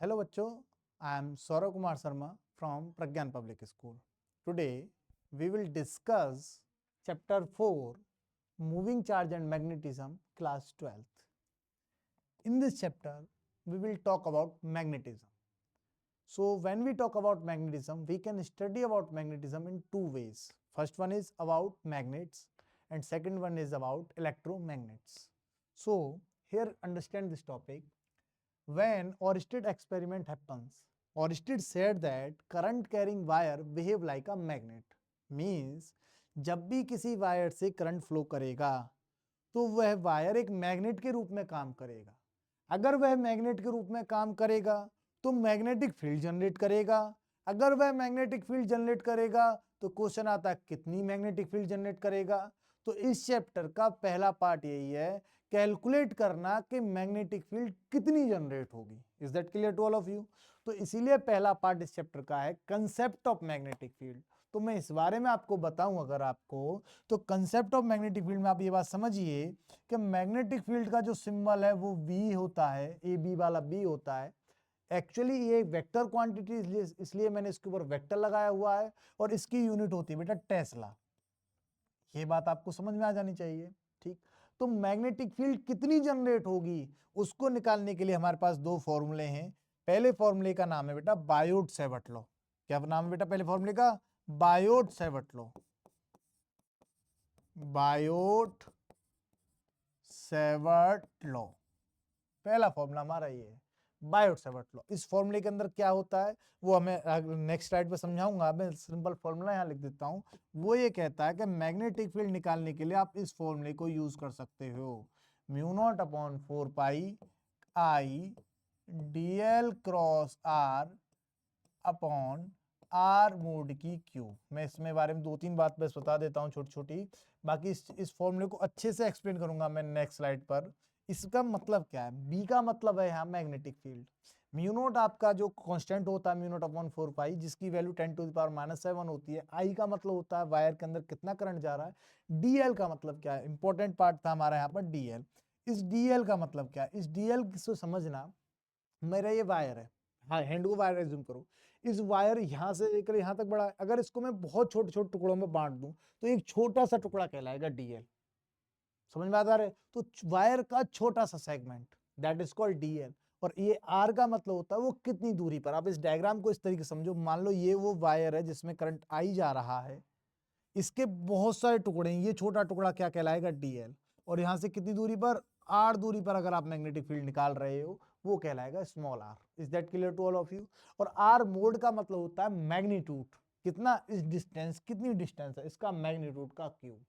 Hello bachcho, I am Saurav Kumar Sharma from Pragyan Public School. Today we will discuss chapter 4 Moving Charge and Magnetism class 12th. In this chapter we will talk about magnetism. So when we talk about magnetism, we can study about magnetism in two ways. First one is about magnets and second one is about electromagnets. So here understand this topic. When Oersted experiment happens, Oersted said that current carrying wire behave like a magnet. Means जब भी किसी wire से current flow करेगा तो वह wire एक magnet के रूप में काम करेगा। अगर वह मैग्नेट के रूप में काम करेगा तो मैग्नेटिक फील्ड जनरेट करेगा। अगर वह मैग्नेटिक फील्ड जनरेट करेगा तो क्वेश्चन आता है कितनी मैग्नेटिक फील्ड जनरेट करेगा। तो इस चैप्टर का पहला पार्ट यही है, कैलकुलेट करना कि मैग्नेटिक फील्ड कितनी जनरेट होगी। Is that clear to all of you? तो इसीलिए पहला पार्ट इस चैप्टर का है कंसेप्ट ऑफ मैग्नेटिक फील्ड। तो मैं इस बारे में आपको बताऊं अगर आपको, तो कंसेप्ट ऑफ मैग्नेटिक फील्ड में आप ये बात समझिए कि मैग्नेटिक फील्ड का जो सिंबल है वो V होता है, ए बी वाला B होता है। एक्चुअली ये वेक्टर क्वांटिटी इसलिए मैंने इसके ऊपर वेक्टर लगाया हुआ है और इसकी यूनिट होती है बेटा टेस्ला। ये बात आपको समझ में आ जानी चाहिए। ठीक, तो मैग्नेटिक फील्ड कितनी जनरेट होगी उसको निकालने के लिए हमारे पास दो फॉर्मूले हैं। पहले फॉर्मूले का नाम है बेटा बायोट-सेवर्ट लॉ। क्या नाम है बेटा पहले फॉर्मूले का? Biot-Savart law. बायोट-सेवर्ट लॉ पहला फॉर्मूला हमारा ये है, बायोट-सेवर्ट लॉ। इस फॉर्मूले के अंदर क्या होता है वो हमें नेक्स्ट स्लाइड पे समझाऊंगा। मैं सिंपल फॉर्मूला यहाँ लिख देता हूँ। वो ये कहता है कि मैग्नेटिक फील्ड निकालने के लिए आप इस फॉर्मूले को यूज कर सकते हो, mu naught upon 4 pi I DL cross R upon R mod की क्यू। मैं इसमें बारे में दो तीन बात बस बता देता हूँ छोटी छोटी, बाकी इस फॉर्मूले को अच्छे से एक्सप्लेन करूंगा मैं नेक्स्ट स्लाइड पर। इसका मतलब क्या है? बी का मतलब है यहाँ मैग्नेटिक फील्ड। म्यू नोट आपका जो कांस्टेंट होता है म्यू नोट अपॉन 4 पाई, जिसकी वैल्यू 10⁻⁻⁷ होती है। आई का मतलब होता है वायर के अंदर कितना करंट जा रहा है। डीएल का मतलब क्या है? इंपॉर्टेंट पार्ट था हमारा यहाँ पर डीएल। इस डीएल का मतलब क्या है? इस डीएल को समझना, मेरा ये वायर है, हाँ हैंड को वायर एज्यूम करो। इस वायर यहाँ से लेकर यहाँ तक बड़ा है। अगर इसको मैं बहुत छोटे छोटे टुकड़ों में बांट दूं तो एक छोटा सा टुकड़ा कहलाएगा डीएल। समझ में आता है? तो वायर का छोटा सा segment that is called DL. और ये आर का मतलब होता है वो कितनी दूरी पर। आप इस डायग्राम को इस तरीके से समझो, मान लो ये वो वायर है जिसमें करंट आई जा रहा है, इसके बहुत सारे टुकड़े हैं, ये छोटा टुकड़ा क्या कहलाएगा? डीएल। और यहां से कितनी दूरी पर? आर दूरी पर अगर आप मैग्नेटिक फील्ड निकाल रहे हो वो कहलाएगा small R. Is that clear to all of you? और आर मोड का मतलब होता है मैग्नीट्यूड, कितना इस डिस्टेंस, कितनी डिस्टेंस है इसका मैग्नीट्यूड का क्यूब।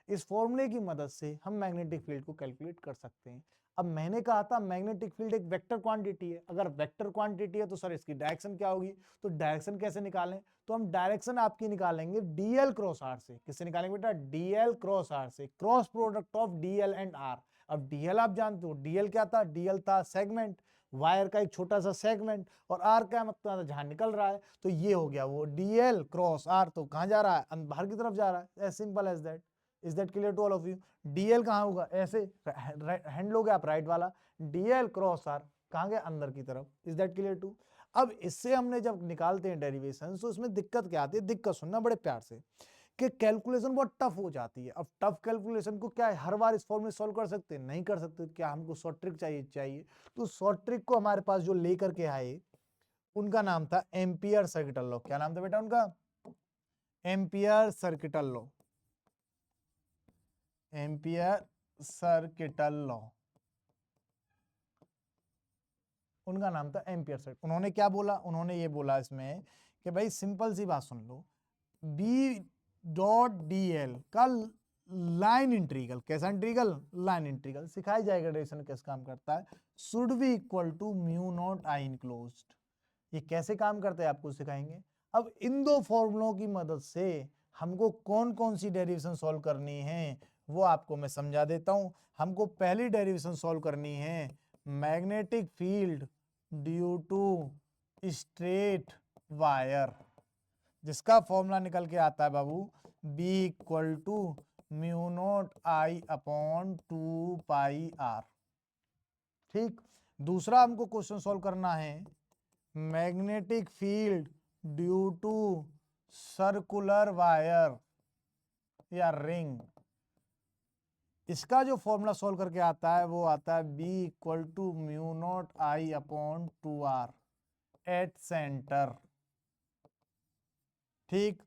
इस फॉर्मूले की मदद से हम मैग्नेटिक फील्ड को कैलकुलेट कर सकते हैं। अब मैंने कहा था मैग्नेटिक फील्ड एक वेक्टर क्वांटिटी है। अगर वेक्टर क्वांटिटी है तो सर इसकी डायरेक्शन क्या होगी? तो डायरेक्शन कैसे निकालें? तो हम डायरेक्शन आपकी निकालेंगे डीएल क्रॉस आर से। किससे निकालेंगे बेटा? डीएल क्रॉस आर से, cross product of DL and R. अब डीएल आप जानते हो, डीएल क्या था? डीएल था सेगमेंट, वायर का एक छोटा सा सेगमेंट। और आर क्या मतलब? जहां निकल रहा है। तो ये हो गया वो डीएल क्रॉस आर। तो कहां जा रहा है? बाहर की तरफ जा रहा है। As simple as that. Is that clear to all of you? DL कहां होगा? ऐसे हैंड लोगे आप राइट वाला, डीएल क्रॉस आर कहां गया? अंदर की तरफ। Is that clear to? अब इससे हमने जब निकालते हैं डेरिवेशन तो उसमें दिक्कत क्या आती है? दिक्कत सुनना बड़े प्यार से, कि कैलकुलेशन बहुत टफ हो जाती है। अब टफ कैलकुलेशन को क्या है हर बार इस फॉर्म में सॉल्व कर सकते हैं? नहीं कर सकते। क्या हमको शॉर्ट ट्रिक चाहिए? तो शॉर्ट ट्रिक को हमारे पास जो लेकर के आए उनका नाम था एम्पियर सर्किटल लॉ। क्या नाम था बेटा उनका? Ampere circuital law. Ampere circuital law, उनका नाम था एम्पियर सर्किट। उन्होंने क्या बोला? उन्होंने ये बोला इसमें कि भाई सिंपल सी बात सुन लो, बी डॉट डी एल का लाइन इंटीग्रल, कैसा इंटीग्रल? Line integral. सिखाई जाएगा डेरिवेशन कैसे काम करता है। Should be equal to mu naught I enclosed. ये कैसे काम करता है आपको सिखाएंगे। अब इन दो फॉर्मूलों की मदद से हमको कौन कौन सी डेरिवेशन सॉल्व करनी है वो आपको मैं समझा देता हूं। हमको पहली डेरिवेशन सॉल्व करनी है magnetic field due to straight wire, जिसका फॉर्मूला निकल के आता है बाबू B equal to mu naught I upon 2 pi R. ठीक, दूसरा हमको क्वेश्चन सॉल्व करना है magnetic field due to circular wire या रिंग, इसका जो फॉर्मूला सॉल्व करके आता है वो आता है B equal to mu naught I upon 2R at centre. ठीक,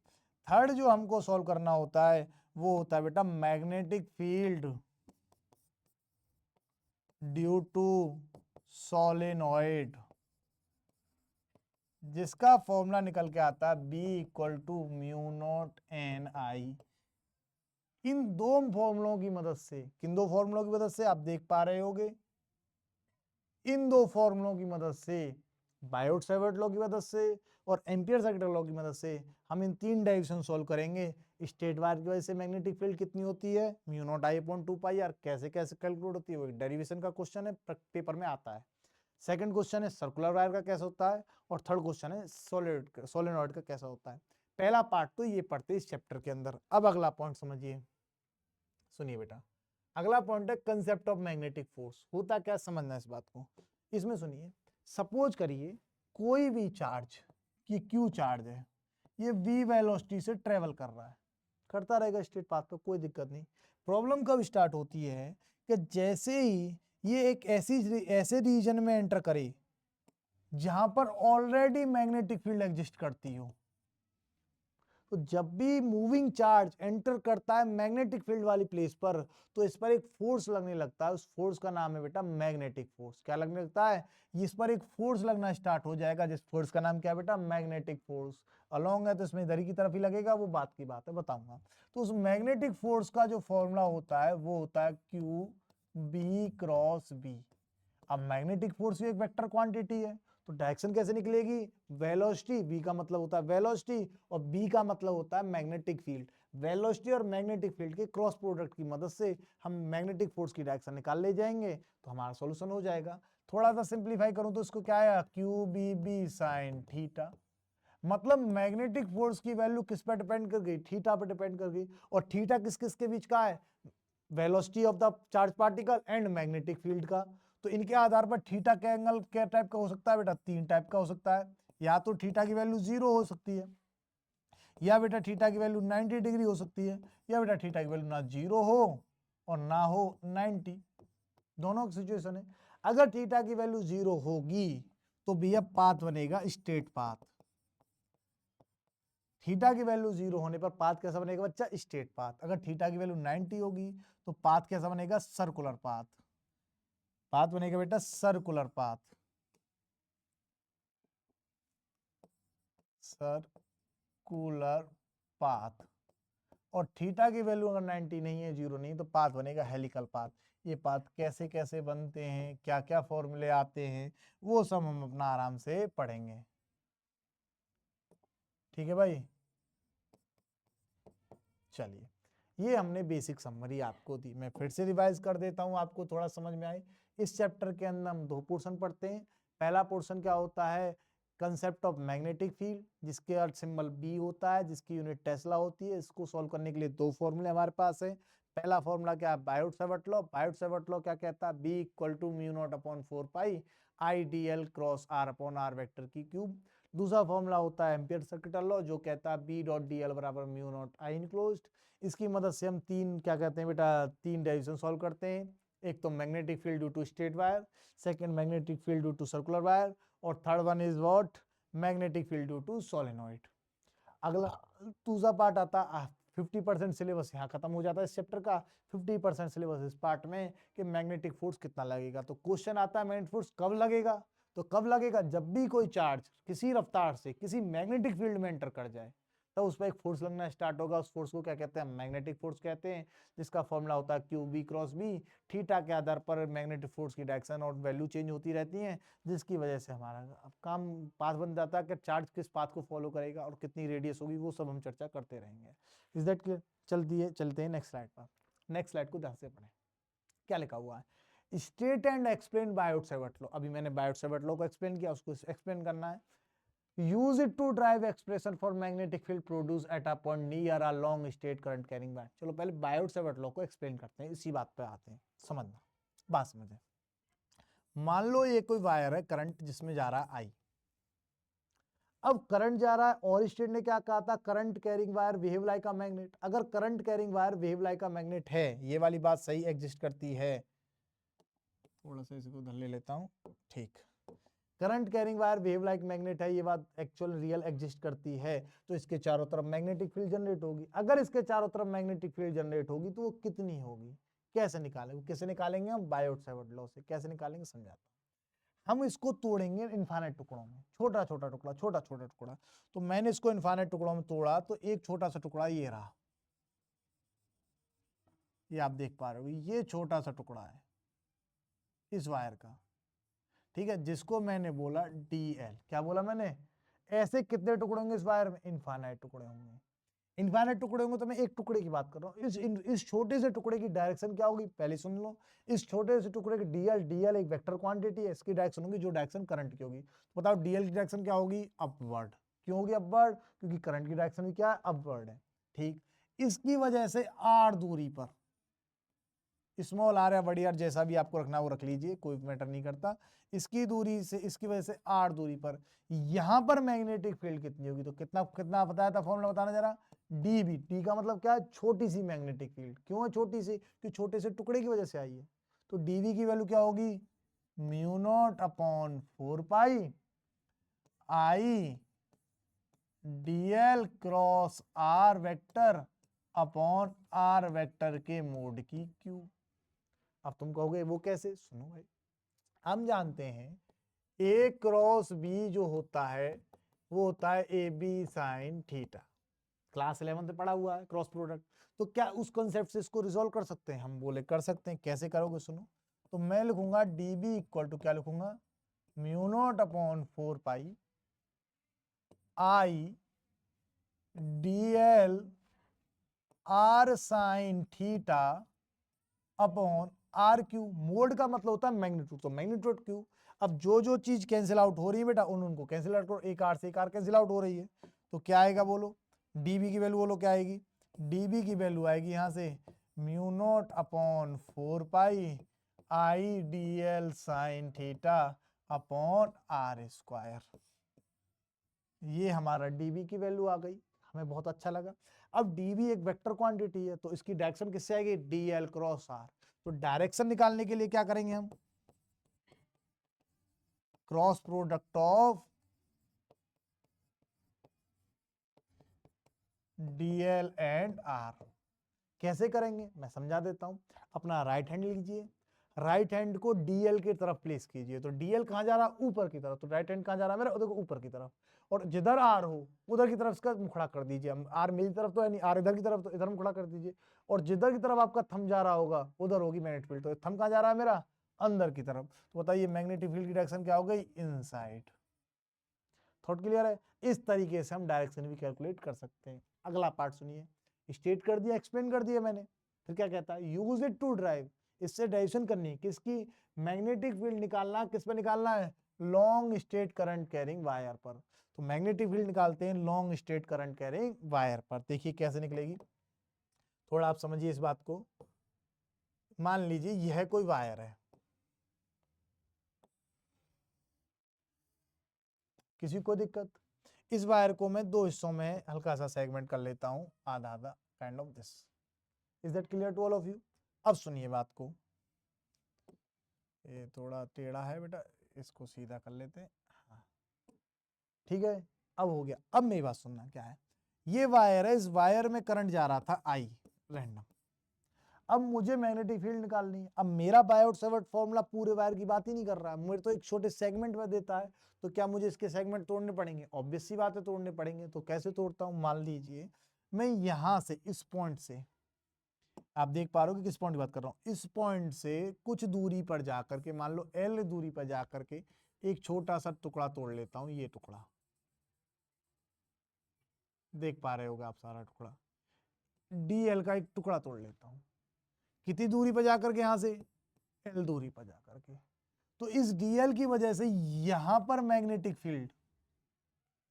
थर्ड जो हमको सॉल्व करना होता है वो होता है बेटा magnetic field due to solenoid, जिसका फॉर्मूला निकल के आता है B equal to mu naught N I. इन दो फॉर्मूलों की मदद से, किन दो फॉर्मूलों की मदद से आप देख पा रहे होगे, इन दो फॉर्मूलों की मदद से, बायोट सेवर्ट लॉ की मदद से और एम्पियर सर्किट लॉ की मदद से हम इन तीन डेरिवेशन सॉल्व करेंगे। स्टेट वायर की वजह से मैग्नेटिक फील्ड कितनी होती है, mu naught I upon 2 pi R, कैसे कैसे कैलकुलेट होती है वो डेरिवेशन का क्वेश्चन है, पेपर में आता है। सेकंड क्वेश्चन है सर्कुलर वायर का कैसा होता है, और थर्ड क्वेश्चन है सोलेनॉइड का कैसा होता है। पहला पार्ट तो ये पढ़ते इस चैप्टर के अंदर। अब अगला पॉइंट समझिए, सुनिए बेटा, अगला पॉइंट है कंसेप्ट ऑफ मैग्नेटिक फोर्स। होता क्या, समझना इस बात को। इसमें सुनिए, सपोज करिए कोई भी चार्ज, ये क्यू चार्ज है, ये v वेलोसिटी से ट्रेवल कर रहा है, करता रहेगा स्ट्रेट पाथ पे, कोई दिक्कत नहीं। प्रॉब्लम कब स्टार्ट होती है कि जैसे ही ये एक ऐसे रीजन में एंटर करे जहां पर ऑलरेडी मैग्नेटिक फील्ड एग्जिस्ट करती हो। तो जब भी मूविंग चार्ज एंटर करता है मैग्नेटिक फील्ड वाली प्लेस पर, तो इस पर एक फोर्स लगने लगता है, उस फोर्स का नाम है बेटा मैग्नेटिक फोर्स। क्या लगने लगता है, इस पर एक फोर्स लगना स्टार्ट हो जाएगा, जिस फोर्स का नाम क्या है बेटा, मैग्नेटिक फोर्स। अलोंग है तो इसमें इधर की तरफ ही लगेगा, वो बात की बात है, बताऊंगा। तो उस मैग्नेटिक फोर्स का जो फॉर्मूला होता है वो होता है क्यू बी क्रॉस बी। अब मैग्नेटिक फोर्स भी एक वेक्टर क्वांटिटी है, तो डायरेक्शन कैसे निकलेगी, वेलोसिटी, v का मतलब होता है वेलोसिटी और b का मतलब होता है मैग्नेटिक फील्ड। वेलोसिटी और मैग्नेटिक फील्ड के क्रॉस प्रोडक्ट की मदद से हम मैग्नेटिक फोर्स की डायरेक्शन निकाल ले जाएंगे, तो हमारा सॉल्यूशन हो जाएगा। थोड़ा सा सिंप्लीफाई करूं तो इसको क्या आया, Q B B sine theta. मतलब मैग्नेटिक फोर्स की वैल्यू किस पर डिपेंड कर गई, थीटा पर डिपेंड कर गई। और थीटा किस किस के बीच का है, velocity of the charge particle and magnetic field का। तो इनके आधार पर थीटा का एंगल क्या टाइप का हो सकता है बेटा, तीन टाइप का हो सकता है। या तो थीटा की वैल्यू 0 हो सकती है, या बेटा थीटा की वैल्यू 90 डिग्री हो सकती है, या बेटा थीटा की वैल्यू ना 0 हो और ना हो 90, दोनों की सिचुएशन है। अगर थीटा की वैल्यू 0 होगी तो भैया पाथ बनेगा स्ट्रेट पाथ। थीटा की वैल्यू 0 होने पर पाथ कैसा बनेगा बच्चा, स्ट्रेट पाथ। अगर थीटा की वैल्यू 90 होगी तो पाथ कैसा बनेगा, सर्कुलर पाथ। पाथ बनेगा बेटा सर्कुलर पाथ, सर्कुलर पाथ। और थीटा की वैल्यू अगर 90 नहीं है, 0 नहीं, तो पाथ बनेगा हेलिकल पाथ। ये पाथ कैसे कैसे बनते हैं, क्या क्या फॉर्मूले आते हैं, वो सब हम अपना आराम से पढ़ेंगे। ठीक है भाई, चलिए, ये हमने बेसिक समरी आपको दी, मैं फिर से रिवाइज कर देता हूं, आपको थोड़ा समझ में आए। इस चैप्टर के अंदर हम दो पोर्शन पढ़ते हैं। पहला पोर्शन क्या होता है, कंसेप्ट ऑफ मैग्नेटिक फील्ड, जिसके अर्थ सिंबल बी होता है, जिसकी यूनिट टेस्ला होती है। इसको सॉल्व करने के लिए दो फॉर्मूले हमारे पास है। पहला फॉर्मूला क्या है, Biot Savart law. Biot Savart law क्या कहता है, B equal to mu naught upon 4 pi I D L cross R upon R vector की क्यूब। दूसरा फॉर्मूला होता है एम्पियर सर्किट लॉ, जो कहता है बी डॉट डी एल बराबर म्यू नॉट आई इनक्लोज्ड। इसकी मदद से हम तीन क्या कहते हैं बेटा, तीन डेरिवेशन सॉल्व करते हैं। एक तो magnetic field due to straight wire, second magnetic field due to circular wire, और third one is what, magnetic field due to solenoid. अगला दूसरा पार्ट आता है, 50% सिलेबस यहाँ खत्म हो जाता है इस चैप्टर का। 50% सिलेबस इस पार्ट में कि मैग्नेटिक फोर्स कितना लगेगा। तो क्वेश्चन आता है मैग्नेटिक फोर्स कब लगेगा, तो कब लगेगा, जब भी कोई चार्ज किसी रफ्तार से किसी मैग्नेटिक फील्ड में एंटर कर जाए, तो उस पर एक फोर्स लगना स्टार्ट होगा। उस फोर्स को क्या कहते हैं, मैग्नेटिक फोर्स कहते हैं, जिसका फॉर्मूला होता है Q B cross B. Theta के आधार पर मैग्नेटिक फोर्स की डायरेक्शन और वैल्यू चेंज होती रहती है, जिसकी वजह से हमारा अब काम पाथ बन जाता है कि चार्ज किस पाथ को फॉलो करेगा और कितनी रेडियस होगी, वो सब हम चर्चा करते रहेंगे। इज दैट क्लियर, चलते हैं नेक्स्ट स्लाइड पर। नेक्स्ट स्लाइड को ध्यान से पढ़ें, क्या लिखा हुआ है, state and explain Biot Savart law. अभी मैंने बायोट सेवर्ट लॉ को एक्सप्लेन किया, उसको एक्सप्लेन करना है। use it to drive expression for magnetic field produced at a point near a long straight current carrying wire। चलो पहले बायोट सेवर्ट लॉ को एक्सप्लेन करते हैं, इसी बात पे आते हैं, समझना, बात समझे। मान लो ये कोई वायर है, करंट जिसमें जा रहा है आई, अब करंट जा रहा है, और स्टेट ने क्या कहा था, current carrying wire behave like a magnet. अगर current carrying wire behave like a magnet है, ये वाली बात सही एग्जिस्ट करती है, थोड़ा सा इसको धर ले लेता हूं, ठीक, current carrying wire behave like magnet है, ये बात एक्चुअल रियल एग्जिस्ट करती है, तो इसके चारों तरफ मैग्नेटिक फील्ड जनरेट होगी। अगर इसके चारों तरफ मैग्नेटिक फील्ड जनरेट होगी तो वो कितनी होगी, कैसे निकालेंगे, कैसे निकालेंगे हम, बायोट-सावर्ट लॉ से। कैसे निकालेंगे समझाता हूं। हम इसको तोड़ेंगे इनफाइनाइट टुकड़ों में, छोटा छोटा टुकड़ा, छोटा छोटा टुकड़ा। तो मैंने इसको इनफाइनाइट टुकड़ों में तोड़ा, तो एक छोटा सा टुकड़ा ये रहा, ये आप देख पा रहे हो, ये छोटा सा टुकड़ा है इस वायर का, ठीक है, जिसको मैंने बोला DL। क्या बोला मैंने, ऐसे कितने टुकड़े होंगे इस वायर में, इनफाइनाइट टुकड़े होंगे। इनफाइनाइट टुकड़े होंगे तो मैं एक टुकड़े की बात कर रहा हूँ। इस छोटे से टुकड़े की डायरेक्शन क्या होगी, पहले सुन लो। इस छोटे से टुकड़े की DL एक वेक्टर क्वांटिटी है, इसकी डायरेक्शन होगी जो डायरेक्शन करंट की होगी। तो बताओ DL की डायरेक्शन क्या होगी, अपवर्ड। क्यों होगी अपवर्ड, क्योंकि करंट की डायरेक्शन भी क्या है, अपवर्ड है। ठीक, इसकी वजह से r दूरी पर, स्मॉल r या बड़ी r जैसा भी आपको रखना वो रख लीजिए, कोई मैटर नहीं करता। इसकी दूरी से, इसकी वजह से r दूरी पर यहां पर मैग्नेटिक फील्ड कितनी होगी, तो कितना कितना बताया था फॉर्मूला, बताना जरा। dB, d का मतलब क्या है, छोटी सी मैग्नेटिक फील्ड। क्यों है छोटी सी, क्योंकि छोटे से टुकड़े की वजह से आई है। तो dB की वैल्यू क्या होगी, mu naught upon 4 pi I dl cross r vector upon r vector के मोड की q। अब तुम कहोगे वो कैसे, सुनो भाई, हम जानते हैं A क्रॉस B जो होता है वो होता है AB साइन थीटा, क्लास 11 से पढ़ा हुआ है क्रॉस प्रोडक्ट। तो क्या उस कॉन्सेप्ट से इसको रिजोल्व कर सकते हैं, हम बोले कर सकते हैं। कैसे करोगे सुनो, तो मैं लिखूंगा DB इक्वल टू, क्या लिखूंगा, mu naught upon 4 pi I DL R sine theta upon R cube. Mod का मतलब होता है मैग्नीट्यूड, तो मैग्नीट्यूड क्यू। अब जो जो चीज कैंसिल आउट हो रही है बेटा उनको कैंसिल आउट करो, एक आर से एक आर कैंसिल आउट हो रही है, तो क्या आएगा बोलो, डीबी की वैल्यू बोलो क्या आएगी, डीबी की वैल्यू आएगी यहां से mu naught upon 4 pi I D L sine theta upon R square. ये हमारा डीबी की वैल्यू आ गई, हमें बहुत अच्छा लगा। अब डीबी एक वेक्टर क्वांटिटी है, तो इसकी डायरेक्शन किससे आएगी, डीएल क्रॉस आर। तो डायरेक्शन निकालने के लिए क्या करेंगे हम, cross product of DL and R. कैसे करेंगे मैं समझा देता हूं। अपना राइट हैंड लीजिए, राइट हैंड को डीएल की तरफ प्लेस कीजिए। तो डीएल कहां जा रहा, ऊपर की तरफ, तो राइट हैंड कहां जा रहा है मेरा, देखो ऊपर की तरफ। और जिधर आर हो उधर की तरफ इसका मुखड़ा कर दीजिए। हम आर मेरी तरफ तो है नहीं, आर इधर की तरफ, तो इधर मुखड़ा कर दीजिए। और जिधर की तरफ आपका थंब जा रहा होगा उधर होगी मैग्नेटिक फील्ड। तो थंब कहां जा रहा है मेरा, अंदर की तरफ। तो बताइए मैग्नेटिक फील्ड की डायरेक्शन क्या हो गई, इनसाइड। थॉट क्लियर है। इस तरीके से हम डायरेक्शन भी कैलकुलेट कर सकते हैं। अगला पार्ट सुनिए, स्टेट कर दिया, एक्सप्लेन कर दिया मैंने, फिर क्या कहता है, यूज इट टू ड्राइव। इससे डायरेक्शन करनी है किसकी, मैग्नेटिक फील्ड निकालना, किस पे निकालना है, long state current carrying wire पर। तो मैग्नेटिक फील्ड निकालते हैं long state current carrying wire पर। देखिए कैसे निकलेगी, थोड़ा आप समझिए इस बात को। मान लीजिए यह कोई वायर है, किसी को दिक्कत, इस वायर को मैं दो हिस्सों में हल्का सा सेगमेंट कर लेता हूं, आधा आधा, kind of this. Is that clear to all of you. अब सुनिए बात को, ये थोड़ा टेढ़ा है बेटा, इसको सीधा कर लेते हैं, हाँ ठीक है। अब हो गया। अब मेरी बात सुनना, क्या है, ये वायर है, इस वायर में करंट जा रहा था आई रैंडम। अब मुझे मैग्नेटिक फील्ड निकालनी है। अब मेरा बायोट सेवर्ट फॉर्मूला पूरे वायर की बात ही नहीं कर रहा है, मुझे तो एक छोटे सेगमेंट में देता है। तो क्या मुझे इसके सेगमेंट तोड़ने पड़ेंगे, ऑब्वियस सी बात है तोड़ने पड़ेंगे। तो कैसे तोड़ता हूं, मान लीजिए मैं यहां से इस पॉइंट से, आप देख पा रहे हो कि किस पॉइंट की बात कर रहा हूं, इस पॉइंट से कुछ दूरी पर जाकर के, मान लो एल दूरी पर जाकर के एक छोटा सा टुकड़ा तोड़ लेता हूं। ये टुकड़ा देख पा रहे होगे आप, सारा टुकड़ा डीएल का एक टुकड़ा तोड़ लेता हूं। कितनी दूरी पर जाकर के, यहां से एल दूरी पर जाकर के। तो इस डीएल की वजह से यहां पर मैग्नेटिक फील्ड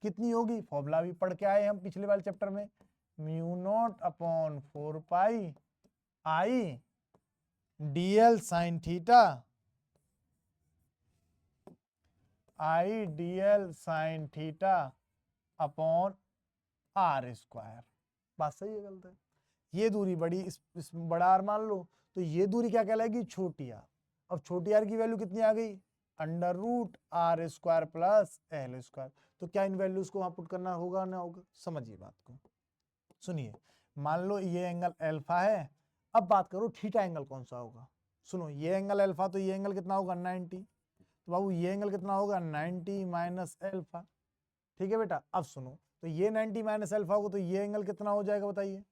कितनी होगी, फॉर्मूला भी पढ़ के आए हम पिछले वाले चैप्टर में, mu naught upon 4 pi I DL sine theta I DL sine theta upon R square. बात सही है गलत है? ये दूरी बड़ी, इस बड़ा आर मान लो, तो ये दूरी क्या कहलाएगी? छोटी आर। अब छोटी आर की वैल्यू कितनी आ गई? Under root R square plus L square. तो क्या इन वैल्यूज को वहां पुट करना होगा ना होगा? समझिए बात को, सुनिए। मान लो ये एंगल अल्फा है, अब बात करो थीटा एंगल कौन सा होगा। सुनो, ये एंगल अल्फा, तो ये एंगल कितना होगा? 90। तो बाबू ये एंगल कितना होगा? 90 माइनस अल्फा। ठीक है बेटा, अब सुनो, तो ये 90 माइनस अल्फा होगा, तो ये एंगल कितना हो जाएगा बताइए?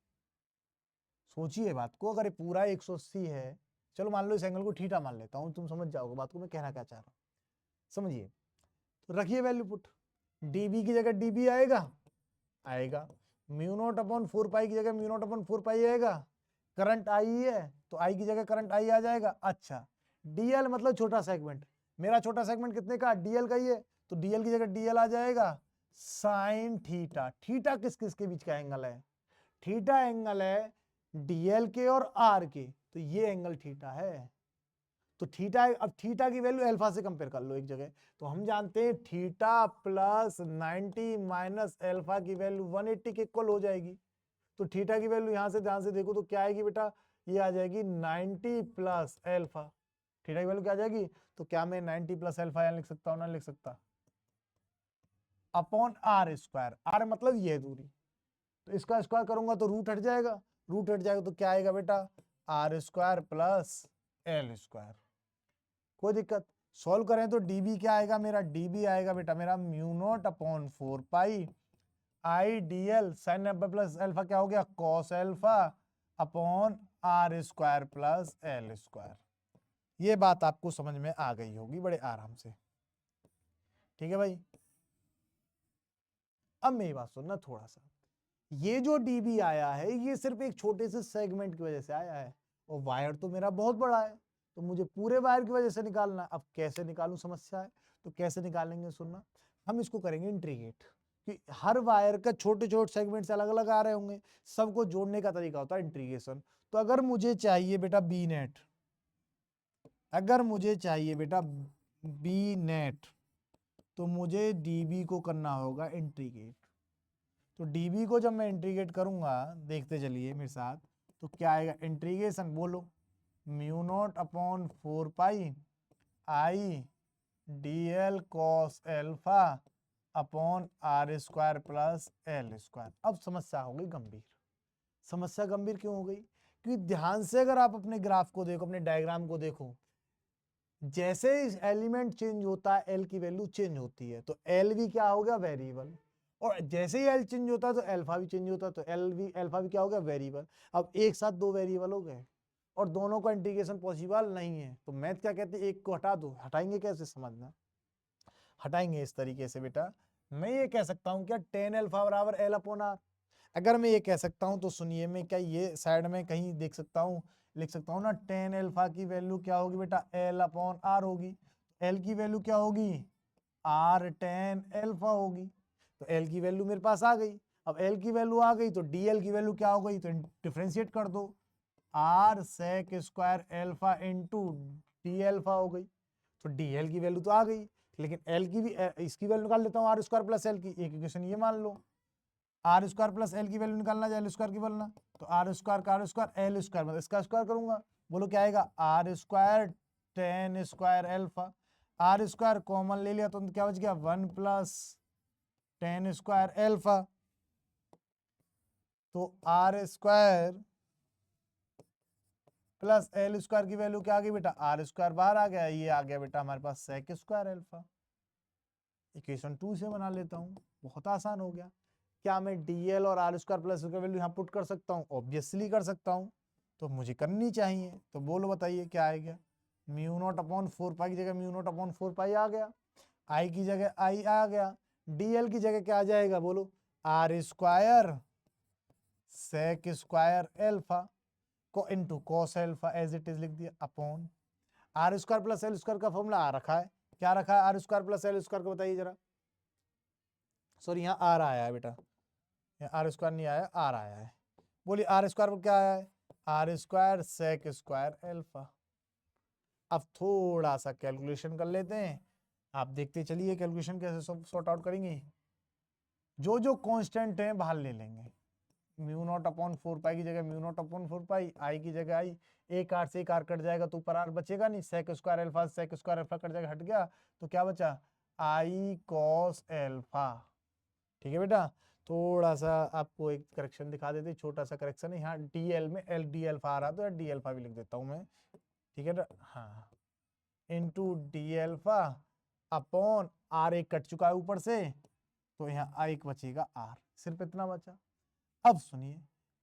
सोचिए बात को, अगर ये पूरा 180 है, चलो मान लो इस एंगल को थीटा मान लेता हूं, तुम समझ जाओगे बात को मैं कहना क्या चाह रहा हूं। समझिए, तो रखिए वैल्यू पुट, डीबी की जगह डीबी आएगा, आएगा। म्यू नॉट अपॉन 4 पाई की जगह म्यू नॉट अपॉन 4 पाई आएगा। करंट आई है, तो आई की जगह करंट आई आ जाएगा। अच्छा, डीएल मतलब छोटा सेगमेंट, मेरा छोटा सेगमेंट कितने का? डीएल का ही है, तो डीएल की जगह डीएल आ जाएगा साइन थीटा। थीटा किस किस के बीच का एंगल है? थीटा एंगल है डीएल के और आर के, तो ये एंगल थीटा है। तो थीटा, अब थीटा की वैल्यू अल्फा से कंपेयर कर लो एक जगह, तो हम जानते हैं थीटा प्लस 90 माइनस अल्फा की वैल्यू 180 के इक्वल हो जाएगी। तो थीटा की वैल्यू यहां से ध्यान से देखो तो क्या आएगी बेटा? ये आ जाएगी 90 प्लस अल्फा। थीटा की वैल्यू क्या आ जाएगी? तो क्या मैं 90 प्लस अल्फा यहाँ लिख सकता हूँ? ना लिख सकता, अपॉन आर स्क्वायर। आर मतलब ये दूरी, तो इसका स्क्वायर करूंगा तो रूट हट जाएगा, रूट हट जाएगा तो क्या आएगा बेटा? R square plus L square. कोई दिक्कत? सॉल्व करें तो डीबी क्या आएगा मेरा? डीबी आएगा बेटा मेरा mu naught upon 4 pi I D L sine alpha plus alpha, क्या हो गया? Cos alpha upon R square plus L square. ये बात आपको समझ में आ गई होगी बड़े आराम से। ठीक है भाई, अब मेरी बात सुनना थोड़ा सा। ये जो डीबी आया है, ये सिर्फ एक छोटे से सेगमेंट की वजह से आया है, और वायर तो मेरा बहुत बड़ा है, तो मुझे पूरे वायर की वजह से निकालना है। अब कैसे निकालूं समस्या है, तो कैसे निकालेंगे सुनना। हम इसको करेंगे इंट्रीगेट, कि हर वायर का छोटे छोटे सेगमेंट्स अलग अलग आ रहे होंगे, सबको जोड़ने का तरीका होता है इंट्रीगेशन। तो अगर मुझे चाहिए बेटा बी नेट, अगर मुझे चाहिए बेटा बी नेट, तो मुझे डीबी को करना होगा इंट्रीगेट। तो डीबी को जब मैं इंटीग्रेट करूंगा, देखते चलिए मेरे साथ, तो क्या आएगा? इंटीग्रेशन बोलो, mu naught upon 4 pi I D L cos alpha upon R square plus L square. अब समस्या हो गई गंभीर। समस्या गंभीर क्यों हो गई? क्योंकि ध्यान से अगर आप अपने ग्राफ को देखो, अपने डायग्राम को देखो, जैसे एलिमेंट चेंज होता है एल की वैल्यू चेंज होती है, तो एल भी क्या हो गया? वेरिएबल। और जैसे ही एल चेंज होता है तो अल्फा भी चेंज होता है, तो एल भी, अल्फा भी क्या हो गया? वेरिएबल। अब एक साथ दो वेरिएबल हो गए और दोनों का इंटीग्रेशन पॉसिबल नहीं है, तो मैथ क्या कहते हैं? एक को हटा दो। हटाएंगे कैसे समझना, हटाएंगे इस तरीके से बेटा। मैं ये कह सकता हूं क्या, टेन अल्फा बराबर एल अपॉन आर। अगर मैं ये कह सकता हूं तो सुनिए, मैं क्या ये साइड में कहीं देख सकता हूं, लिख सकता हूं ना, टेन अल्फा की वैल्यू क्या होगी बेटा? एल अपॉन आर होगी। एल की वैल्यू क्या होगी? आर टेन अल्फा होगी। तो एल की वैल्यू मेरे पास आ गई। अब एल की वैल्यू आ गई तो डीएल की वैल्यू क्या हो गई? तो डिफ्रेंशिएट कर दो, R sec square alpha into D alpha हो गई। तो डीएल की वैल्यू तो आ गई, लेकिन एल की भी, इसकी वैल्यू निकाल लेता हूँ, आर स्क्वायर प्लस एल की। एक इक्वेशन ये मान लो, आर स्क्वायर प्लस एल की वैल्यू निकालना है एल स्क्वायर की वैल्यू, तो आर स्क्वायर का आर स्क्वायर एल स्क्वायर, मतलब इसका स्क्वायर करूंगा, बोलो क्या आएगा? R square tan square alpha. R square common ले लिया तो क्या बच गया? 1 प्लस टेन स्क्वायर एल्फा। तो R square plus L square की वैल्यू क्या आ गई बेटा? आर स्क्वायर बाहर आ गया, ये आ गया बेटा हमारे पास सेक स्क्वायर एल्फा। इक्वेशन 2 से बना लेता हूँ, बहुत आसान हो गया। क्या मैं डीएल और आर स्क्वायर प्लस की वैल्यू यहाँ पुट कर सकता हूँ? ऑब्वियसली कर सकता हूँ, तो मुझे करनी चाहिए। तो बोलो बताइए क्या आएगा? म्यू नॉट अपॉन 4 पाई की जगह म्यू नॉट अपॉन 4 पाई आ गया, आई की जगह आई आ गया, डीएल की जगह क्या आ जाएगा बोलो? R square sec square alpha को into cos alpha as it is लिख दिया, upon R square plus L square का फॉर्मूला आ रखा है। क्या रखा है R square plus L square को? बताइए जरा। सॉरी, यहाँ आर आया है बेटा, आर स्क्वायर नहीं आया, आर आया है। बोलिए आर स्क्वायर पर क्या आया है? R square sec square alpha. अब थोड़ा सा कैलकुलेशन कर लेते हैं, आप देखते चलिए कैलकुलेशन कैसे सॉर्ट आउट करेंगे। जो जो कांस्टेंट है बाहर ले लेंगे। म्यू नॉट अपॉन 4 पाई की जगह म्यू नॉट अपॉन 4 पाई, आई की जगह आई, एक आर से एक आर कट जाएगा तो ऊपर आर बचेगा नहीं, sec square alpha sec square alpha cut जाएगा, हट गया, तो क्या बचा आई कॉस अल्फा। ठीक है बेटा, थोड़ा सा आपको एक करेक्शन दिखा देते, छोटा सा करेक्शन है, यहाँ डी एल में एल डी अल्फा आ रहा तो डी अल्फा भी लिख देता हूँ मैं। ठीक है, हाँ, into D alpha upon R एक कट चुका है ऊपर से, तो यहाँ आ एक बचेगा आर, सिर्फ इतना बचा। अब सुनिए,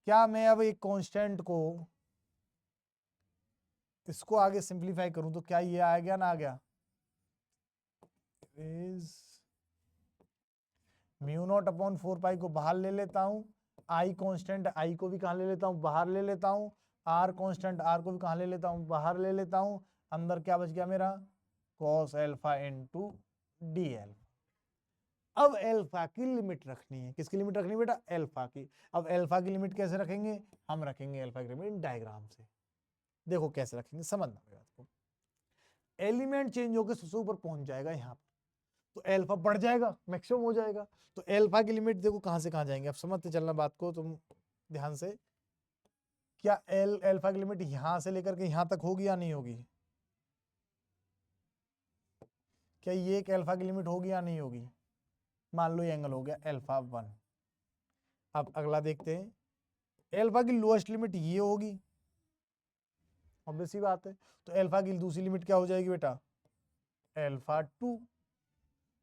क्या मैं अब एक कांस्टेंट को इसको आगे सिंप्लीफाई करूं तो क्या ये आ गया ना, आ गया म्यू नॉट अपॉन 4 पाई को बाहर ले लेता हूं, आई कांस्टेंट आई को भी कहां ले लेता हूं, बाहर ले लेता हूं, आर कांस्टेंट आर को भी कहां ले लेता हूं, बाहर ले लेता हूं, अंदर क्या बच गया मेरा cos alpha into D alpha. अब अल्फा की लिमिट रखनी है, किसकी लिमिट रखनी है बेटा, अल्फा की। अब अल्फा की लिमिट कैसे रखेंगे, हम रखेंगे अल्फा की लिमिट डायग्राम से। देखो कैसे रखेंगे, समझना मेरी बात को। एलिमेंट चेंज होकर सबसे ऊपर पहुंच जाएगा यहाँ पर, तो अल्फा बढ़ जाएगा, मैक्सिमम हो जाएगा, तो अल्फा की लिमिट देखो कहां से कहां जाएंगे। अब समझते चलना बात को तुम ध्यान से, क्या एल अल्फा की लिमिट यहां से लेकर के यहां तक होगी या नहीं होगी, क्या ये एक अल्फा की लिमिट होगी या नहीं होगी, मान लो ये एंगल हो गया अल्फा 1। अब अगला देखते हैं, अल्फा की लोएस्ट लिमिट ये होगी, ऑब्वियस सी बात है, तो अल्फा की दूसरी लिमिट क्या हो जाएगी बेटा अल्फा 2।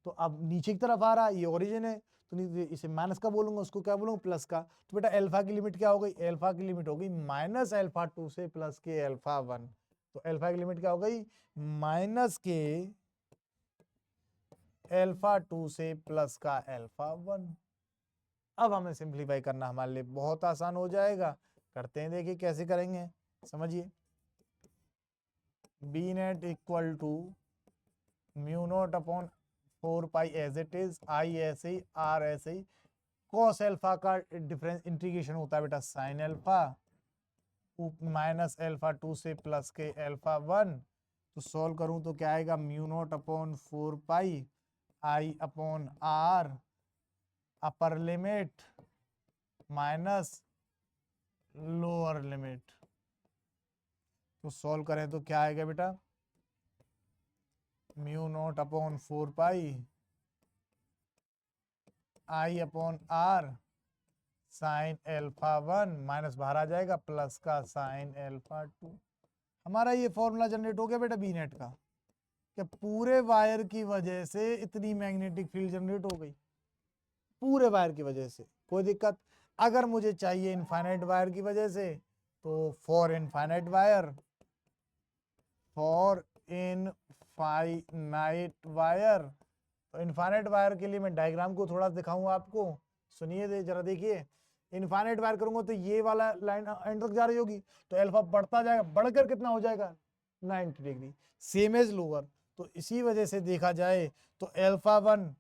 तो अब नीचे की तरफ आ रहा है, ये ओरिजिन है, तो इसे माइनस का बोलूंगा, उसको क्या बोलूंगा प्लस का, तो बेटा अल्फा की लिमिट क्या हो गई, अल्फा की लिमिट हो गई माइनस अल्फा 2 से प्लस के अल्फा 1। तो अल्फा की लिमिट क्या हो गई माइनस के अल्फा 2 से प्लस का अल्फा 1। अब हमें सिंप्लीफाई करना हमारे लिए बहुत आसान हो जाएगा, करते हैं, देखिए कैसे करेंगे, समझिए। B net equal to mu naught upon 4 pi as it is, I ऐसे ही आर ऐसे ही, कॉस अल्फा का डिफरेंस इंटीग्रेशन होता है बेटा साइन अल्फा माइनस अल्फा 2 से प्लस के अल्फा 1। तो सॉल्व करूं तो क्या आएगा mu naught upon 4 pi I upon R upper limit minus lower limit. तो सॉल्व करें तो क्या आएगा बेटा mu naught upon 4 pi I upon R sine alpha 1 minus बाहर आ जाएगा प्लस का साइन अल्फा 2। हमारा ये फॉर्मूला जनरेट हो गया बेटा बी नेट का, कि पूरे वायर की वजह से इतनी मैग्नेटिक फील्ड जनरेट हो गई, पूरे वायर की वजह से, कोई दिक्कत। अगर मुझे चाहिए इनफाइनाइट वायर की वजह से, तो फॉर इनफाइनाइट वायर, तो इनफाइनाइट वायर के लिए मैं डायग्राम को थोड़ा दिखाऊंगा आपको, सुनिए जरा देखिए। इनफाइनाइट वायर करूंगा तो ये वाला लाइन एंड तक जा रही होगी, तो अल्फा बढ़ता जाएगा, बढ़कर कितना हो जाएगा 90 डिग्री, सेम एज लोअर। तो इसी वजह से देखा जाए तो अल्फा 1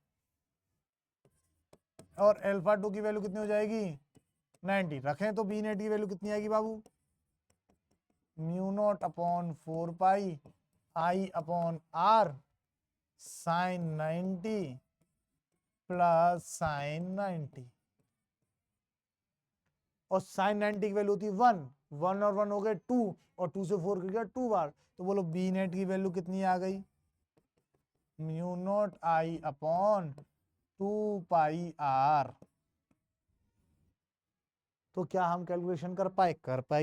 और अल्फा 2 की वैल्यू कितनी हो जाएगी 90, रखें तो बी नेट की वैल्यू कितनी आएगी बाबू mu naught upon 4 pi I upon R sine 90 plus sine 90, और साइन 90 की वैल्यू होती है 1, 1 और 1 हो गए 2, और 2 से 4 गया 2 बार, तो बोलो बी नेट की वैल्यू कितनी आ गई mu naught I upon 2 pi R. तो क्या हम कैलकुलेशन कर पाए,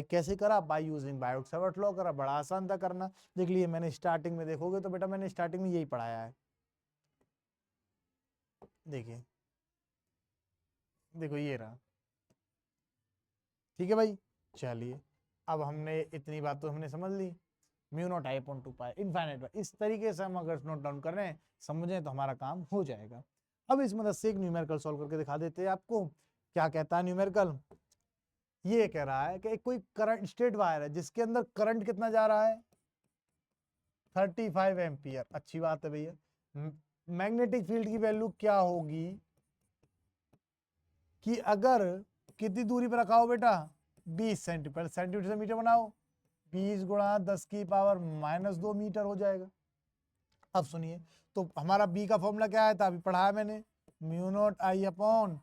कैसे करा, बाय यूजिंग बायोट-सावर्ट लॉ करा, बड़ा आसान था करना। देख लिए मैंने स्टार्टिंग में, देखोगे तो बेटा मैंने स्टार्टिंग में यही पढ़ाया है, देखिए देखो ये रहा, ठीक है भाई। चलिए अब हमने इतनी बात तो हमने समझ ली, mu naught I upon 2 pi infinite, इस तरीके से हम अगर नोट डाउन कर रहे हैं समझें तो हमारा काम हो जाएगा। अब इस मदद से एक न्यूमेरिकल सॉल्व करके दिखा देते हैं आपको, क्या कहता है न्यूमेरिकल। ये कह रहा है कि कोई करंट स्टेट वायर है जिसके अंदर करंट कितना जा रहा है 35 एम्पियर, अच्छी बात है भैया। मैग्नेटिक फील्ड की वैल्यू क्या होगी कि अगर कितनी दूरी पर रखा हो बेटा 20 सेंटीमीटर, सेंटीमीटर से मीटर बनाओ, 20 गुणा 10 की पावर -2 मीटर हो जाएगा। अब सुनिए, तो हमारा बी का फॉर्मूला क्या आया था, अभी पढ़ाया मैंने, mu naught I upon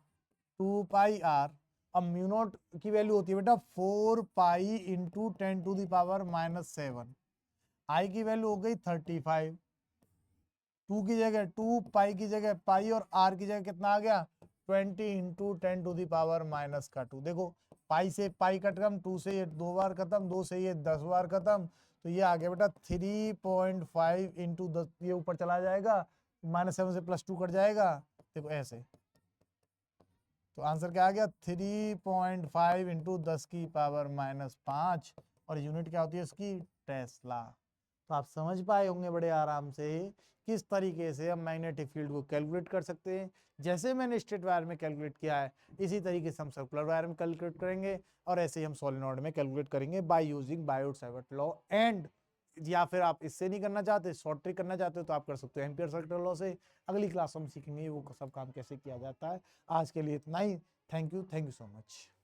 2 pi R. अब म्यू नॉट की वैल्यू होती है बेटा 4 पाई इंटू 10⁻⁻7। आई की वैल्यू हो गई 35। 2 की जगह 2, पाई की जगह पाई और आर की जगह कितना आ गया 20 इंटू 10⁻⁻2। देखो पाई से पाई कट खत्म, 2 से ये 2 बार खत्म, 2 से ये 10 बार खत्म, तो ये आ गया बेटा 3.5 इंटू 10, ये ऊपर चला जाएगा, -7 से +2 कट जाएगा। देखो ऐसे, तो आंसर क्या आ गया 3.5 इंटू 10⁻⁻5, और यूनिट क्या होती है इसकी टेस्ला। तो आप समझ पाए होंगे बड़े आराम से किस तरीके से हम मैग्नेटिक फील्ड को कैलकुलेट कर सकते हैं। जैसे मैंने स्ट्रेट वायर में कैलकुलेट किया है इसी तरीके से हम सर्कुलर वायर में कैलकुलेट करेंगे, और ऐसे ही हम सोलेनोइड में कैलकुलेट करेंगे by using Biot-Savart law. And या फिर आप इससे नहीं करना चाहते, शॉर्ट ट्रिक करना चाहते हो, तो आप कर सकते हो एम्पियर सर्कुलर लॉ से। अगली क्लास में हम सीखेंगे वो सब काम कैसे किया जाता है। आज के लिए इतना ही। Thank you so much.